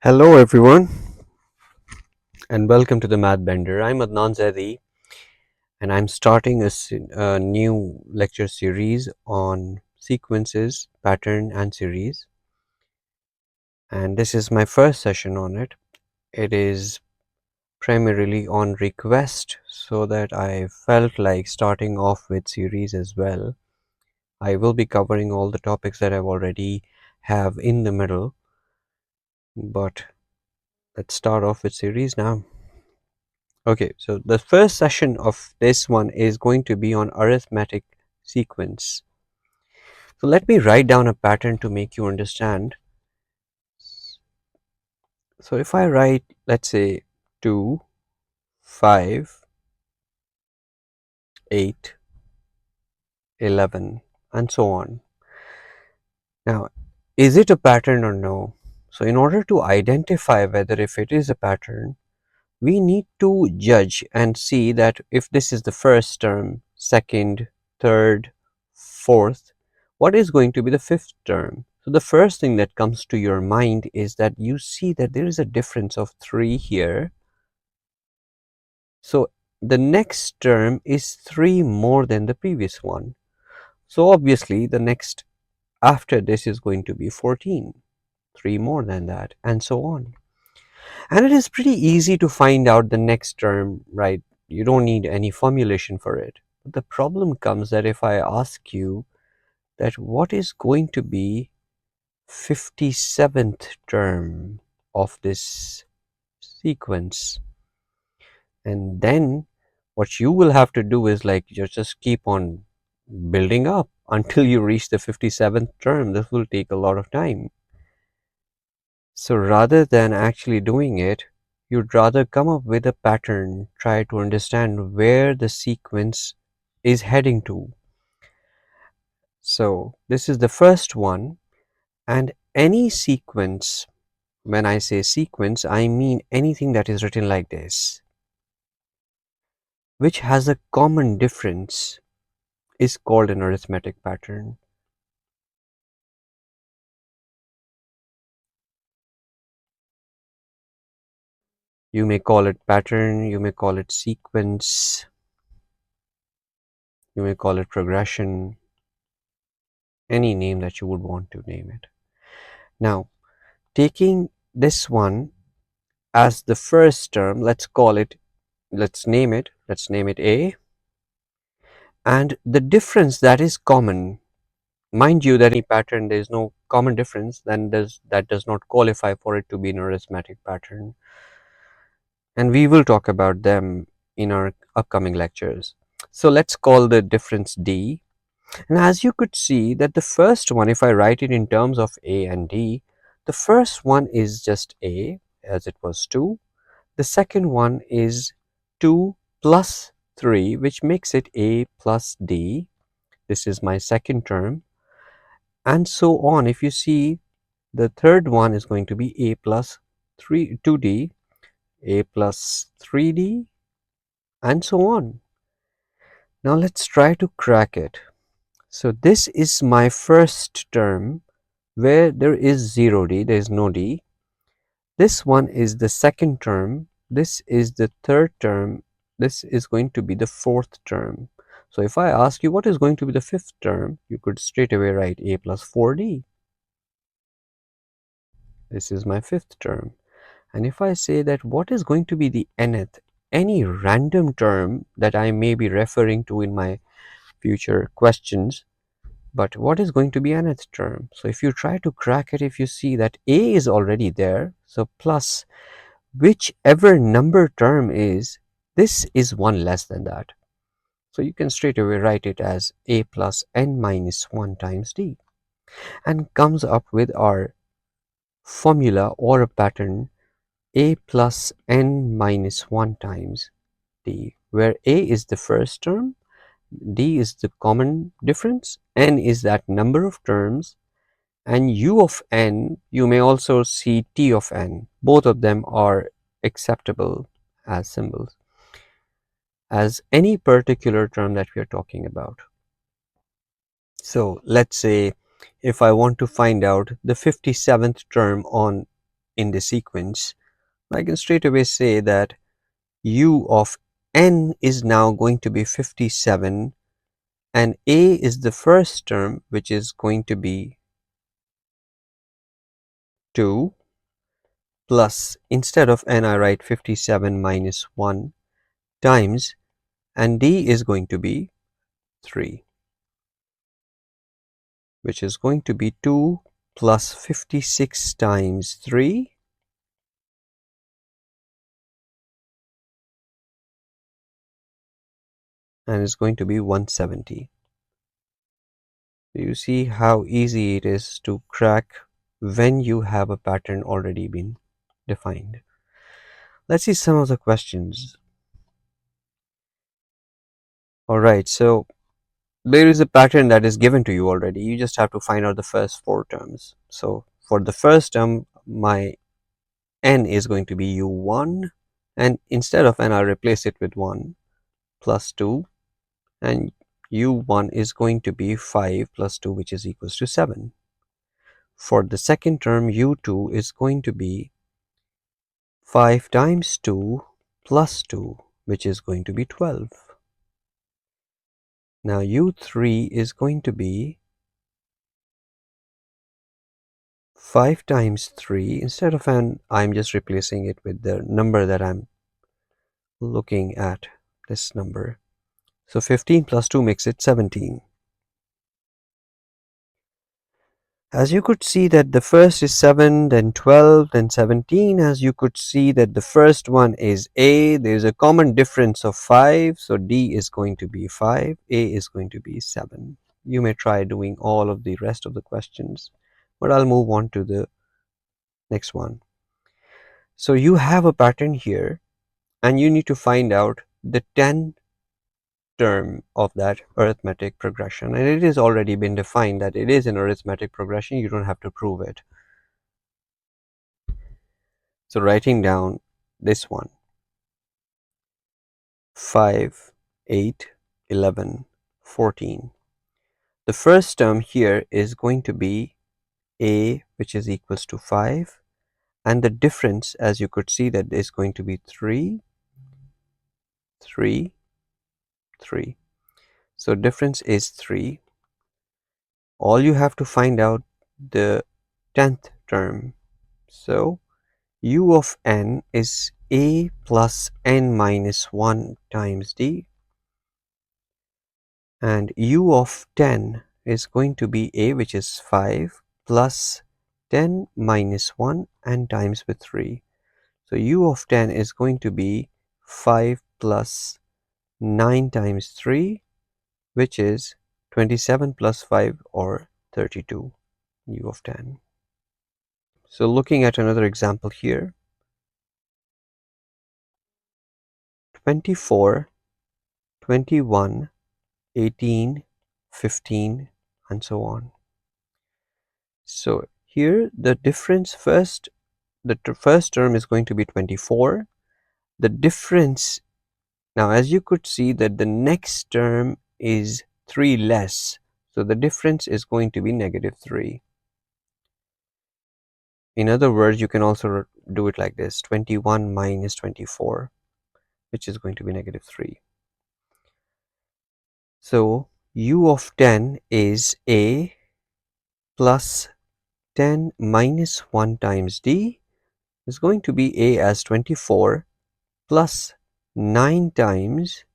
Hello everyone and welcome to the Math Bender. I'm Adnan Zaidi and I'm starting a new lecture series on sequences, pattern and series, and this is my first session on it. It is primarily on request, so that I felt like starting off with series as well. I will be covering all the topics that I've already have in the middle, but let's start off with series now. Okay, so the first session of this one is going to be on arithmetic sequence. So let me write down a pattern to make you understand. So if I write, let's say 2, 5, 8, 11, and so on. Now, is it a pattern or no? So in order to identify whether if it is a pattern, we need to judge and see that if this is the first term, second, third, fourth, what is going to be the fifth term? So the first thing that comes to your mind is that you see that there is a difference of 3 here. So the next term is 3 more than the previous one. So obviously the next after this is going to be 14, 3 more than that, and so on. And it is pretty easy to find out the next term, right? You don't need any formulation for it. But the problem comes that if I ask you that what is going to be 57th term of this sequence, and then what you will have to do is like just keep on building up until you reach the 57th term. This will take a lot of time. So rather than actually doing it, you'd rather come up with a pattern, try to understand where the sequence is heading to. So this is the first one, and any sequence, when I say sequence, I mean anything that is written like this, which has a common difference, is called an arithmetic pattern. You may call it pattern, you may call it sequence, you may call it progression, any name that you would want to name it. Now, taking this one as the first term, let's name it A, and the difference that is common, mind you that any pattern there is no common difference, then that does not qualify for it to be an arithmetic pattern, and we will talk about them in our upcoming lectures. So let's call the difference D, and as you could see that the first one, if I write it in terms of A and D, the first one is just A as it was 2. The second one is 2 plus 3, which makes it A plus D. This is my second term. And so on. If you see, the third one is going to be A plus 2D, A plus 3D, and so on. Now let's try to crack it. So this is my first term where there is 0D, there is no D. This one is the second term, this is the third term, this is going to be the fourth term. So if I ask you what is going to be the fifth term, you could straight away write A plus 4D. This is my fifth term. And if I say that what is going to be the nth, any random term that I may be referring to in my future questions, but what is going to be nth term? So if you try to crack it, if you see that A is already there, so plus whichever number term is, this is one less than that. So you can straight away write it as A plus n minus 1 times D, and comes up with our formula or a pattern A plus n minus 1 times D, where A is the first term, D is the common difference, n is that number of terms, and u of n, you may also see t of n. Both of them are acceptable as symbols, as any particular term that we are talking about. So let's say if I want to find out the 57th term on in the sequence, I can straight away say that u of n is now going to be 57, and a is the first term, which is going to be 2, plus, instead of n I write 57 minus 1 times, and d is going to be 3, which is going to be 2 plus 56 times 3, and it's going to be 170. You see how easy it is to crack when you have a pattern already been defined. Let's see some of the questions. Alright, so there is a pattern that is given to you already. You just have to find out the first 4 terms. So for the first term, my n is going to be u1, and instead of n I'll replace it with 1 plus 2, and u1 is going to be 5 plus 2, which is equals to 7. For the second term, u2 is going to be 5 times 2 plus 2, which is going to be 12. Now u3 is going to be 5 times 3. Instead of n, I'm just replacing it with the number that I'm looking at, this number. So 15 plus 2 makes it 17. As you could see that the first is 7, then 12, then 17. As you could see that the first one is A, there is a common difference of 5, so D is going to be 5, A is going to be 7. You may try doing all of the rest of the questions, but I'll move on to the next one. So you have a pattern here, and you need to find out the 10th term of that arithmetic progression, and it has already been defined that it is an arithmetic progression. You don't have to prove it. So writing down this one, 5, 8, 11, 14. The first term here is going to be a, which is equals to 5, and the difference, as you could see, that is going to be 3, 3, 3. So difference is 3. All you have to find out the 10th term. So u of n is a plus n minus 1 times d, and u of 10 is going to be a, which is 5, plus 10 minus 1 and times with 3. So u of 10 is going to be 5 plus 9 times 3, which is 27 plus 5, or 32, u of 10. So looking at another example here, 24, 21, 18, 15, and so on. So here the difference first, the first term is going to be 24. The difference, now as you could see that the next term is 3 less, so the difference is going to be negative 3. In other words, you can also do it like this, 21 minus 24, which is going to be negative 3. So u of 10 is a plus 10 minus 1 times d, is going to be a as 24 plus 9 times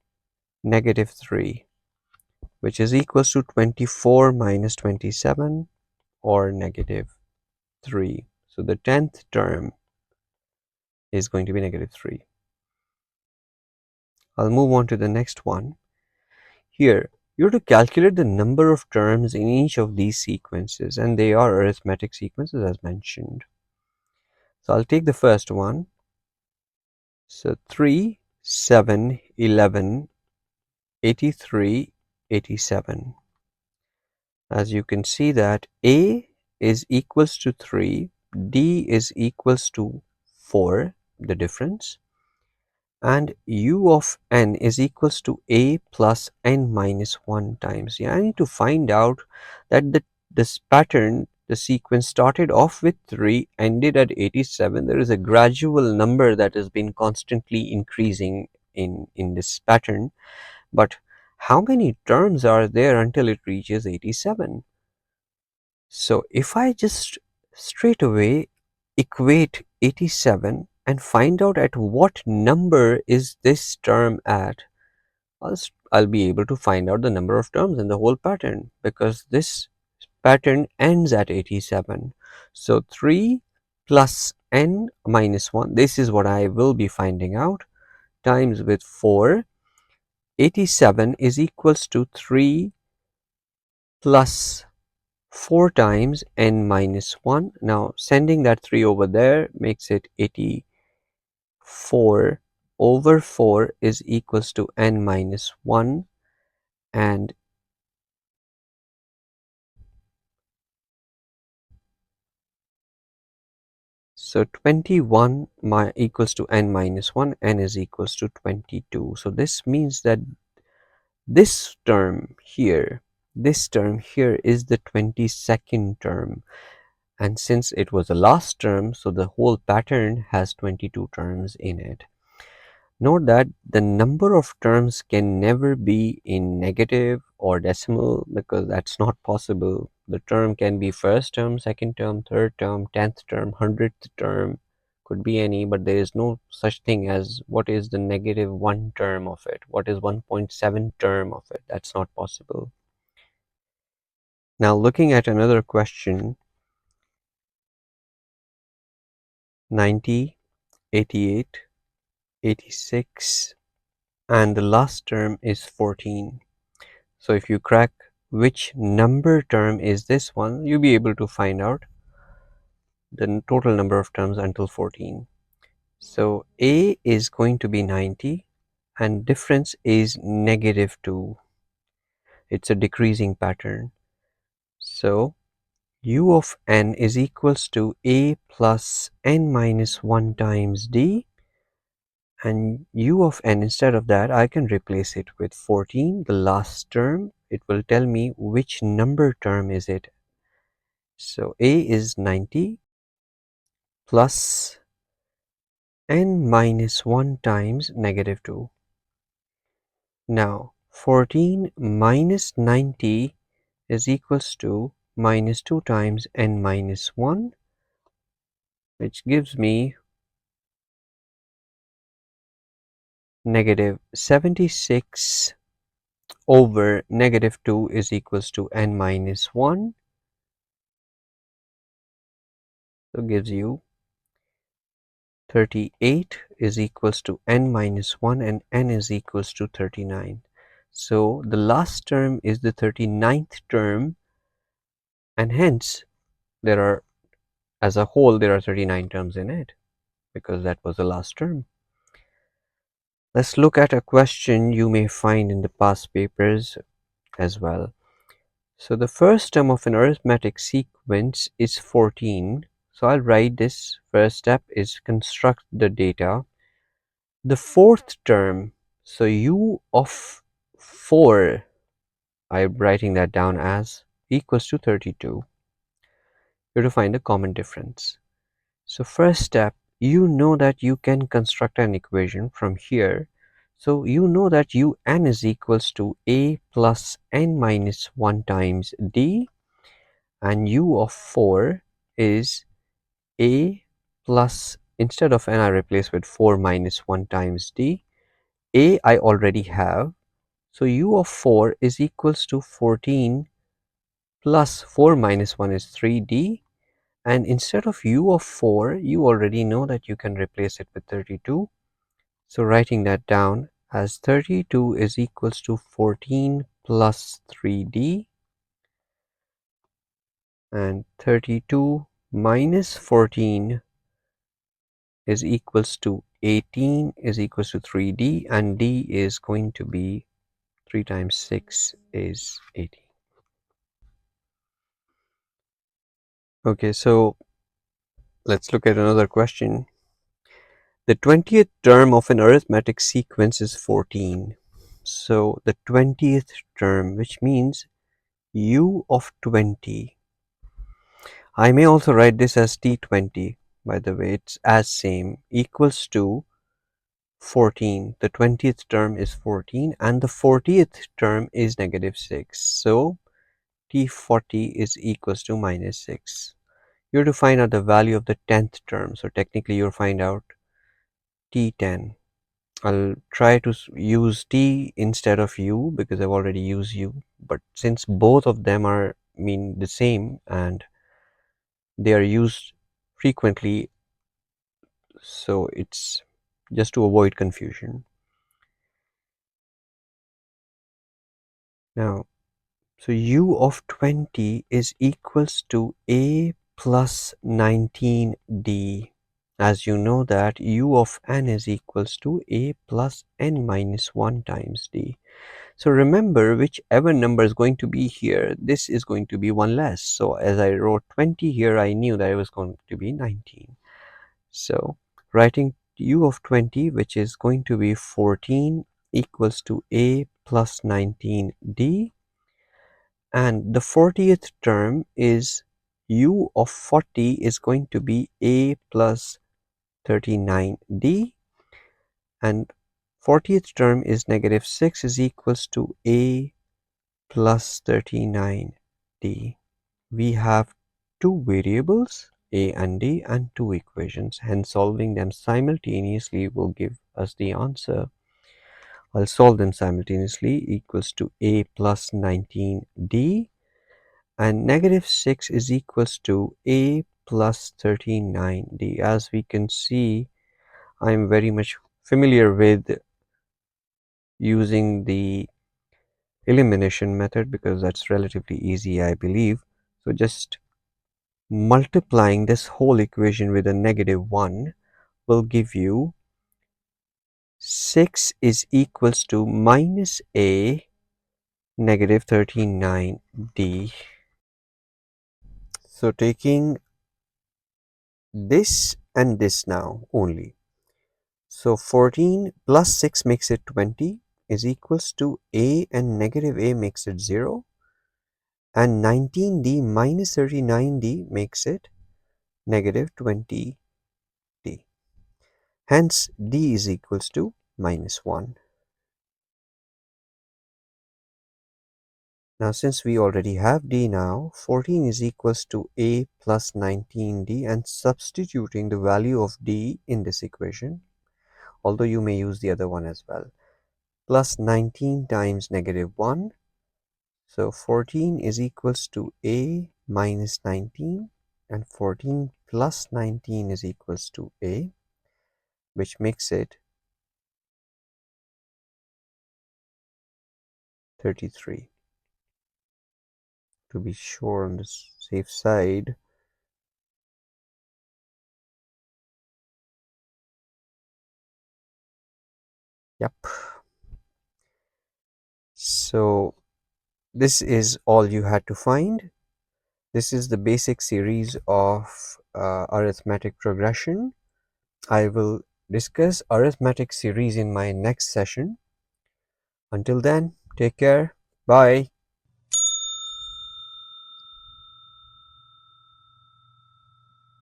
negative 3, which is equals to 24 minus 27, or negative 3. So the 10th term is going to be negative 3. I'll move on to the next one. Here you have to calculate the number of terms in each of these sequences, and they are arithmetic sequences as mentioned. So I'll take the first one. So 3, 7, 11, 83, 87. As you can see that a is equals to 3, d is equals to 4, the difference, and u of n is equals to a plus n minus 1 times. Yeah, I need to find out that this pattern, the sequence started off with 3, ended at 87. There is a gradual number that has been constantly increasing in this pattern. But how many terms are there until it reaches 87? So if I just straight away equate 87 and find out at what number is this term at, I'll be able to find out the number of terms in the whole pattern, because this pattern ends at 87. So 3 plus n minus 1, this is what I will be finding out, times with 4. 87 is equals to 3 plus 4 times n minus 1. Now sending that 3 over there makes it 84 over 4 is equals to n minus 1, and so 21 equals to n minus 1, n is equals to 22. So this means that this term here is the 22nd term, and since it was the last term, so the whole pattern has 22 terms in it. Note that the number of terms can never be in negative or decimal, because that's not possible. The term can be first term, second term, third term, 10th term, 100th term, could be any, but there is no such thing as what is the -1 term of it, what is 1.7 term of it. That's not possible. Now looking at another question, 90, 88, 86, and the last term is 14. So if you crack which number term is this one, you'll be able to find out the total number of terms until 14. So A is going to be 90 and difference is -2. It's a decreasing pattern. So u of n is equals to A plus n minus 1 times D, and u of n, instead of that I can replace it with 14, the last term. It will tell me which number term is it. So A is 90 plus n minus 1 times -2. Now 14 minus 90 is equals to -2 times n minus 1, which gives me -76 over -2 is equals to n minus 1. So gives you 38 is equals to n minus 1, and n is equals to 39. So the last term is the 39th term, and hence there are, as a whole, there are 39 terms in it, because that was the last term. Let's look at a question you may find in the past papers as well. So the first term of an arithmetic sequence is 14. So I'll write this. First step is construct the data. The fourth term, so u of 4, I'm writing that down as equals to 32. You have to find the common difference. So first step, you know that you can construct an equation from here. So you know that un is equals to A plus n minus 1 times D, and u of 4 is A plus, instead of n I replace with 4 minus 1 times D. A I already have, so u of 4 is equals to 14 plus 4 minus 1 is 3D, and instead of u of 4, you already know that you can replace it with 32. So writing that down as 32 is equals to 14 plus 3D, and 32 minus 14 is equals to 18 is equals to 3D, and D is going to be 3 times 6 is 18. Okay, so let's look at another question. The 20th term of an arithmetic sequence is 14. So the 20th term, which means u of 20. I may also write this as T20, by the way, it's as same, equals to 14. The 20th term is 14 and the 40th term is negative 6. So T40 is equals to minus 6. You have to find out the value of the 10th term. So technically you'll find out T10. I'll try to use T instead of U because I've already used U. But since both of them are mean the same and they are used frequently, so it's just to avoid confusion. Now, so U of 20 is equals to A plus 19D. As you know that U of n is equals to A plus n minus 1 times D. So remember, whichever number is going to be here, this is going to be one less. So as I wrote 20 here, I knew that it was going to be 19. So writing U of 20, which is going to be 14 equals to A plus 19D. And the 40th term is U of 40 is going to be A plus 39D. And 40th term is negative 6 is equals to A plus 39D. We have two variables A and D and two equations, hence solving them simultaneously will give us the answer. I'll solve them simultaneously equals to A plus 19D and negative 6 is equals to A plus 39D. As we can see, I'm very much familiar with using the elimination method because that's relatively easy, I believe. So just multiplying this whole equation with a negative 1 will give you 6 is equals to minus A negative 39D. So taking this and this now only. So 14 plus 6 makes it 20 is equals to A and negative A makes it 0 and 19D minus 39D makes it negative 20D. Hence D is equals to minus 1. Now since we already have D now, 14 is equals to A plus 19D and substituting the value of D in this equation, although you may use the other one as well, plus 19 times negative 1. So 14 is equals to A minus 19 and 14 plus 19 is equals to A, which makes it 33. To be sure on the safe side, yep. So this is all you had to find. This is the basic series of arithmetic progression. I will discuss arithmetic series in my next session. Until then, take care. Bye.